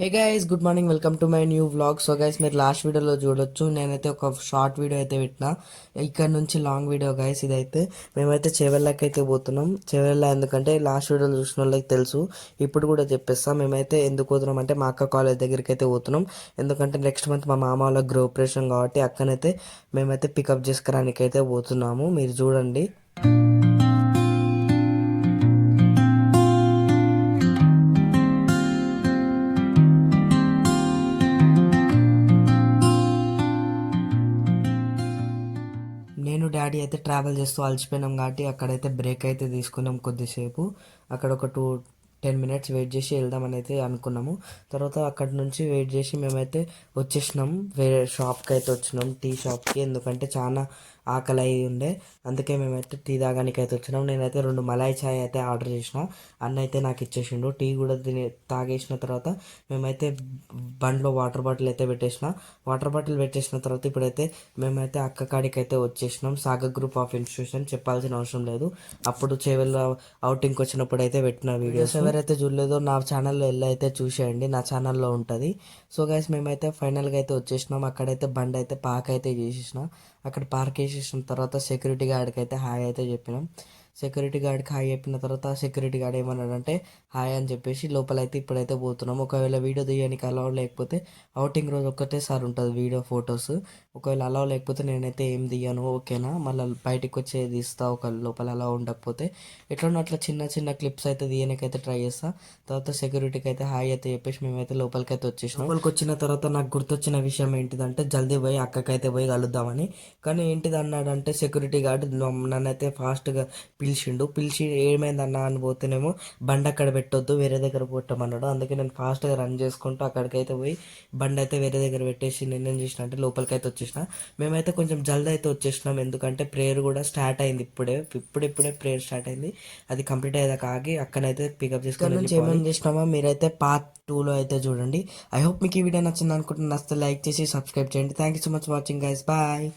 Hey guys, good morning. Welcome to my new vlog. So guys, మీరు last వీడియోలో చూడొచ్చు, నేనైతే ఒక షార్ట్ వీడియో అయితే పెట్టినా. ఇక్కడ నుంచి లాంగ్ వీడియో గైస్ ఇదైతే. మేమైతే చేవెళ్ళకి అయితే పోతున్నాం. చేవెళ్ళ ఎందుకంటే లాస్ట్ వీడియోలో చూసిన వాళ్ళకి తెలుసు, ఇప్పుడు కూడా చెప్పేస్తాం. మేమైతే ఎందుకు పోతున్నాం అంటే మా అక్క కాలేజ్ దగ్గరికి అయితే పోతున్నాం. ఎందుకంటే నెక్స్ట్ మంత్ మా మామ వాళ్ళ గృహప్రవేశం కాబట్టి అక్కనైతే మేమైతే పికప్ చేసుకురానికి అయితే పోతున్నాము. మీరు చూడండి. నేను డాడీ అయితే ట్రావెల్ చేస్తూ అలసిపోయినాం కాబట్టి అక్కడైతే బ్రేక్ అయితే తీసుకున్నాం కొద్దిసేపు. అక్కడ ఒక 10 minutes వెయిట్ చేసి వెళ్దామని అయితే అనుకున్నాము. తర్వాత అక్కడ నుంచి వెయిట్ చేసి మేమైతే వచ్చేసినాం. వేరే షాప్కి అయితే వచ్చినాం, టీ షాప్కి. ఎందుకంటే చాలా ఆకలి అయి ఉండే, అందుకే మేమైతే టీ తాగానికి అయితే వచ్చినాం. నేనైతే 2 మలాయ్ చాయ్ అయితే ఆర్డర్ చేసిన. అన్న అయితే నాకు ఇచ్చేసిండు. టీ కూడా తాగేసిన తర్వాత మేమైతే బండ్లో వాటర్ బాటిల్ అయితే పెట్టేసిన. వాటర్ బాటిల్ పెట్టేసిన తర్వాత ఇప్పుడైతే మేమైతే అక్క కాడికి అయితే వచ్చేసినాం. సాగర్ గ్రూప్ ఆఫ్ ఇన్స్టిట్యూషన్ చెప్పాల్సిన అవసరం లేదు. అప్పుడు చేవెళ్ళ అవుటింగ్కి వచ్చినప్పుడు అయితే పెట్టిన వీడియోస్ ఎవరైతే చూడలేదో నా ఛానల్లో వెళ్ళి అయితే చూసేయండి, నా ఛానల్లో ఉంటుంది. సో గైస్, మేమైతే ఫైనల్గా అయితే వచ్చేసినాం. అక్కడైతే బండి అయితే పార్క్ అయితే చేసేసిన. అక్కడ పార్క్ చేసేసిన తర్వాత సెక్యూరిటీ గార్డ్కి అయితే హాయ్ అయితే చెప్పినాం. సెక్యూరిటీ గార్డ్కి హాయ్ చెప్పిన తర్వాత సెక్యూరిటీ గార్డ్ ఏమన్నాడంటే హాయ్ అని చెప్పేసి లోపలైతే ఇప్పుడైతే పోతున్నాం. ఒకవేళ వీడియో తీయడానికి అలౌ లేకపోతే అవుటింగ్ రోజు ఒక్కటేసారి ఉంటుంది వీడియో ఫొటోస్. ఒకవేళ అలౌ లేకపోతే నేనైతే ఏం తీయను, ఓకేనా. మళ్ళీ బయటికి వచ్చే తీస్తా ఒక లోపల అలా ఉండకపోతే. ఎట్లనో అట్లా చిన్న చిన్న క్లిప్స్ అయితే తీయడానికైతే ట్రై చేస్తా. తర్వాత సెక్యూరిటీకి అయితే హాయ్ అయితే చెప్పేసి మేమైతే లోపలికి అయితే వచ్చేసినాం. లోపలికి వచ్చిన తర్వాత నాకు గుర్తొచ్చిన విషయం ఏంటిదంటే జల్దీ పోయి అక్కకైతే పోయి కలుద్దామని. కానీ ఏంటిది అన్నాడంటే సెక్యూరిటీ గార్డ్ నన్నైతే ఫాస్ట్గా పిలిచి ఏమైందన్నా అని పోతేనేమో బండి అక్కడ పెట్టొద్దు, వేరే దగ్గర పెట్టమన్నాడు. అందుకే నేను ఫాస్ట్గా రన్ చేసుకుంటూ అక్కడికైతే పోయి బండి అయితే వేరే దగ్గర పెట్టేసి నేనేం చేసిన అంటే లోపలికి అయితే వచ్చేసిన. మేమైతే కొంచెం జల్దీ అయితే వచ్చేసినాం, ఎందుకంటే ప్రేయర్ కూడా స్టార్ట్ అయింది. ఇప్పుడే ప్రేయర్ స్టార్ట్ అయింది. అది కంప్లీట్ అయ్యేదాకా ఆగి అక్కనైతే పికప్ చేసుకొని నుంచి ఏమేమి చేసినామో మీరైతే పార్ట్ 2లో అయితే చూడండి. ఐ హోప్ మీకు ఈ వీడియో నచ్చింది అనుకుంటున్నాను. నచ్చితే లైక్ చేసి సబ్స్క్రైబ్ చేయండి. Thank you so much watching guys. Bye.